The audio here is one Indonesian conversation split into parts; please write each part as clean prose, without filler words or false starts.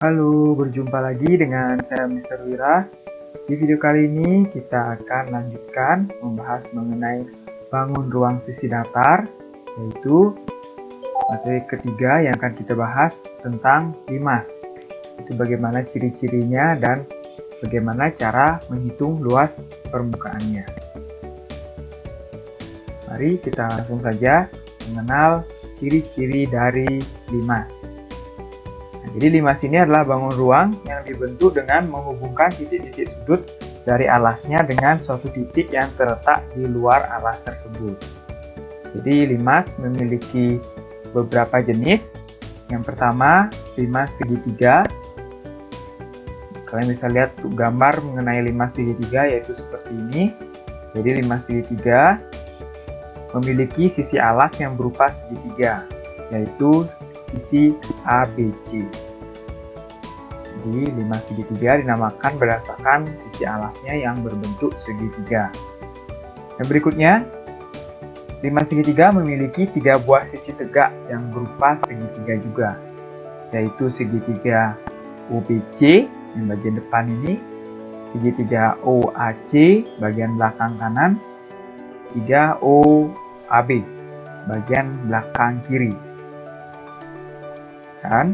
Halo, berjumpa lagi dengan saya Mr. Wira. Di video kali ini kita akan lanjutkan membahas mengenai bangun ruang sisi datar, yaitu materi ketiga yang akan kita bahas tentang limas. Itu bagaimana ciri-cirinya dan bagaimana cara menghitung luas permukaannya. Mari kita langsung saja mengenal ciri-ciri dari limas. Jadi limas ini adalah bangun ruang yang dibentuk dengan menghubungkan titik-titik sudut dari alasnya dengan suatu titik yang terletak di luar alas tersebut. Jadi limas memiliki beberapa jenis. Yang pertama, limas segitiga. Kalian bisa lihat gambar mengenai limas segitiga, yaitu seperti ini. Jadi limas segitiga memiliki sisi alas yang berupa segitiga, yaitu sisi ABC. Jadi limas segitiga dinamakan berdasarkan sisi alasnya yang berbentuk segitiga. Dan berikutnya, limas segitiga memiliki 3 buah sisi tegak yang berupa segitiga juga, yaitu segitiga OBC yang bagian depan ini, segitiga OAC bagian belakang kanan, segitiga OAB bagian belakang kiri. Dan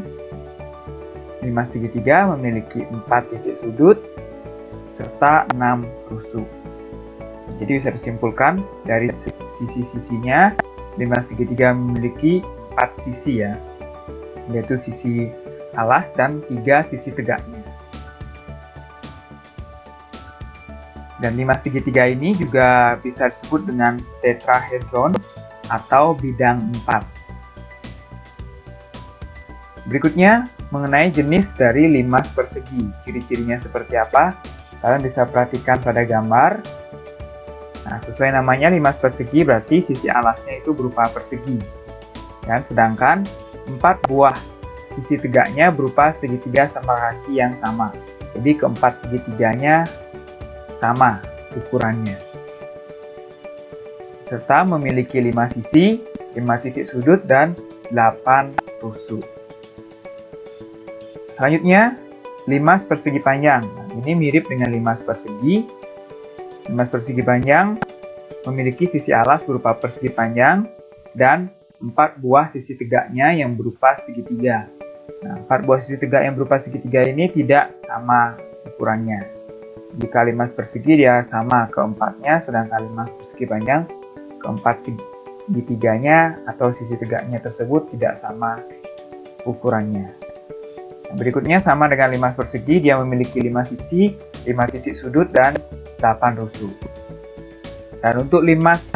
limas segitiga memiliki 4 titik sudut serta 6 rusuk. Jadi bisa disimpulkan dari sisi-sisinya, limas segitiga memiliki 4 sisi ya, yaitu sisi alas dan 3 sisi tegaknya. Dan limas segitiga ini juga bisa disebut dengan tetrahedron atau bidang 4. Berikutnya, mengenai jenis dari limas persegi. Ciri-cirinya seperti apa? Kalian bisa perhatikan pada gambar. Nah, sesuai namanya limas persegi berarti sisi alasnya itu berupa persegi. Dan sedangkan 4 buah sisi tegaknya berupa segitiga sama kaki yang sama. Jadi keempat segitiganya sama ukurannya. Serta memiliki 5 sisi, 5 titik sudut, dan 8 rusuk. Selanjutnya, limas persegi panjang. Nah, ini mirip dengan limas persegi. Limas persegi panjang memiliki sisi alas berupa persegi panjang dan 4 buah sisi tegaknya yang berupa segitiga. Nah, 4 buah sisi tegak yang berupa segitiga ini tidak sama ukurannya. Jika limas persegi dia sama keempatnya, sedangkan limas persegi panjang keempat segitiganya atau sisi tegaknya tersebut tidak sama ukurannya. Berikutnya sama dengan limas persegi, dia memiliki 5 sisi, 5 titik sudut, dan 8 rusuk. Dan untuk limas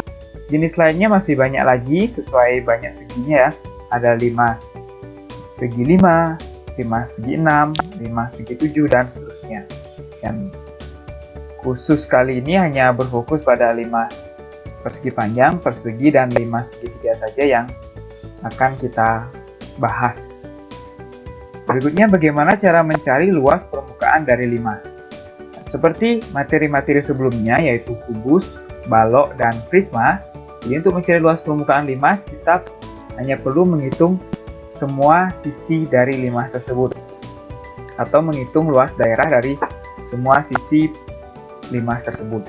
jenis lainnya masih banyak lagi sesuai banyak seginya ya. Ada limas segi 5, limas segi 6, limas segi 7, dan seterusnya. Dan khusus kali ini hanya berfokus pada limas persegi panjang, persegi, dan limas segitiga saja yang akan kita bahas. Berikutnya, bagaimana cara mencari luas permukaan dari limas. Seperti materi-materi sebelumnya, yaitu kubus, balok, dan prisma. Jadi untuk mencari luas permukaan limas, kita hanya perlu menghitung semua sisi dari limas tersebut, atau menghitung luas daerah dari semua sisi limas tersebut.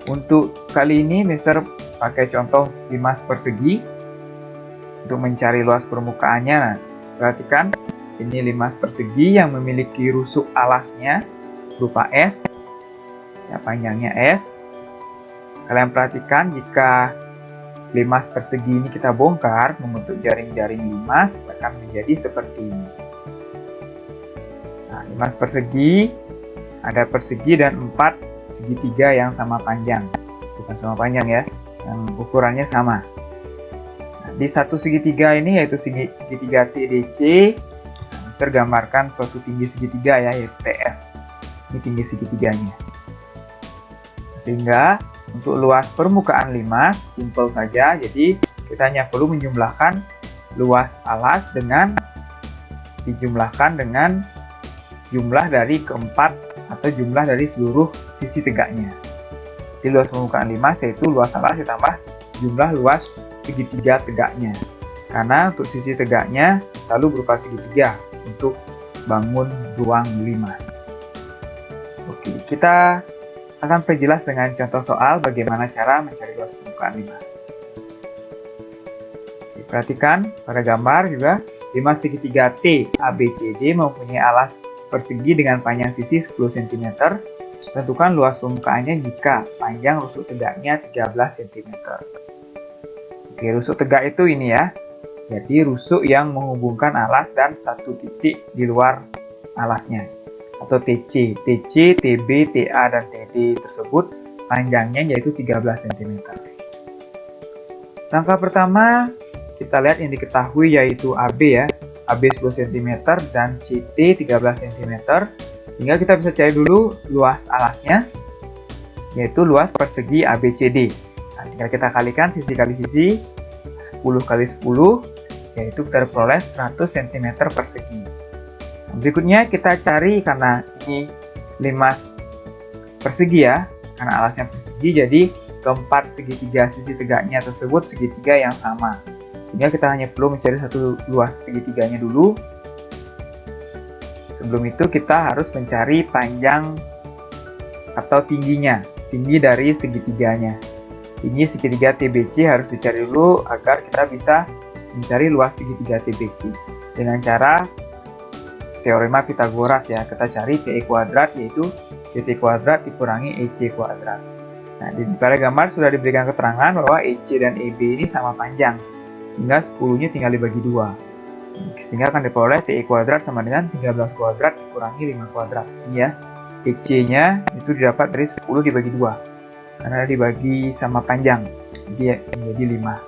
Untuk kali ini, Mister pakai contoh limas persegi untuk mencari luas permukaannya. Nah, perhatikan. Ini limas persegi yang memiliki rusuk alasnya berupa S, ya, panjangnya S. Kalian perhatikan jika limas persegi ini kita bongkar membentuk jaring-jaring limas akan menjadi seperti ini. Nah, limas persegi ada persegi dan 4 segitiga yang sama panjang, bukan sama panjang ya, yang ukurannya sama. Nah, di satu segitiga ini yaitu segitiga TDC. Tergambarkan suatu tinggi segitiga ya, yaitu TS. Ini tinggi segitiganya. Sehingga untuk luas permukaan limas simpel saja. Jadi kita hanya perlu menjumlahkan luas alas dengan dijumlahkan dengan jumlah dari keempat atau jumlah dari seluruh sisi tegaknya. Jadi luas permukaan limas yaitu luas alas ditambah jumlah luas segitiga tegaknya. Karena untuk sisi tegaknya selalu berupa segitiga untuk bangun ruang limas. Oke, kita akan perjelas dengan contoh soal bagaimana cara mencari luas permukaan limas. Oke, perhatikan pada gambar juga limas segitiga T ABCD mempunyai alas persegi dengan panjang sisi 10 cm. Tentukan luas permukaannya jika panjang rusuk tegaknya 13 cm. Oke, rusuk tegak itu ini ya. Jadi rusuk yang menghubungkan alas dan satu titik di luar alasnya, atau TC. TC, TB, TA, dan TD tersebut panjangnya yaitu 13 cm. Langkah pertama, kita lihat yang diketahui yaitu AB ya. AB 10 cm dan CT 13 cm. Sehingga kita bisa cari dulu luas alasnya, yaitu luas persegi ABCD. Nah, tinggal kita kalikan sisi kali sisi, 10 kali 10, yaitu kita peroleh 100 cm persegi. Nah, berikutnya kita cari, karena ini limas persegi ya, karena alasnya persegi, jadi keempat segitiga sisi tegaknya tersebut segitiga yang sama. Sehingga kita hanya perlu mencari satu luas segitiganya dulu. Sebelum itu kita harus mencari panjang atau tingginya, tinggi dari segitiganya. Tinggi segitiga TBC harus dicari dulu agar kita bisa mencari luas segitiga TBC. Dengan cara teorema Pitagoras ya, kita cari TE kuadrat yaitu CT kuadrat dikurangi EC kuadrat. Nah, pada gambar sudah diberikan keterangan bahwa EC dan EB ini sama panjang, sehingga 10-nya tinggal dibagi 2. Sehingga akan diperoleh TE kuadrat sama dengan 13 kuadrat dikurangi 5 kuadrat. Ini ya, EC-nya itu didapat dari 10 dibagi 2. Karena dibagi sama panjang, jadi menjadi 5.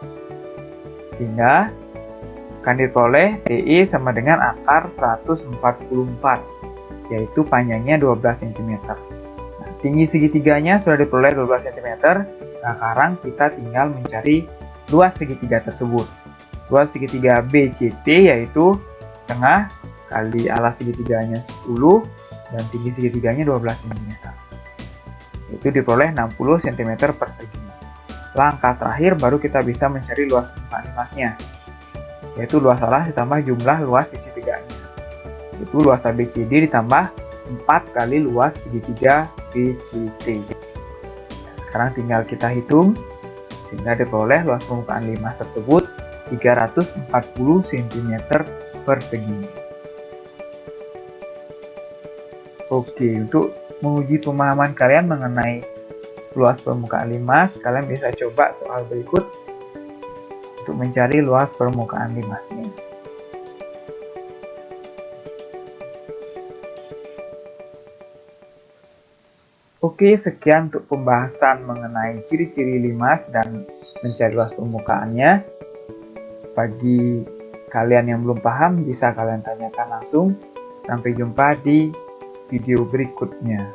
Sehingga akan diperoleh TE sama dengan akar 144, yaitu panjangnya 12 cm. Nah, tinggi segitiganya sudah diperoleh 12 cm. Nah, sekarang kita tinggal mencari luas segitiga tersebut. Luas segitiga BCT yaitu tengah kali alas segitiganya 10 dan tinggi segitiganya 12 cm. Itu diperoleh 60 cm persegi. Langkah terakhir baru kita bisa mencari luas permukaan limasnya, yaitu luas alas ditambah jumlah luas sisi tegaknya. Itu luas ABCD ditambah 4 kali luas segitiga BCT. Sekarang tinggal kita hitung, sehingga diperoleh luas permukaan limas tersebut 340 cm persegi. Oke, untuk menguji pemahaman kalian mengenai luas permukaan limas, kalian bisa coba soal berikut untuk mencari luas permukaan limasnya. Oke, sekian untuk pembahasan mengenai ciri-ciri limas dan mencari luas permukaannya. Bagi kalian yang belum paham, bisa kalian tanyakan langsung. Sampai jumpa di video berikutnya.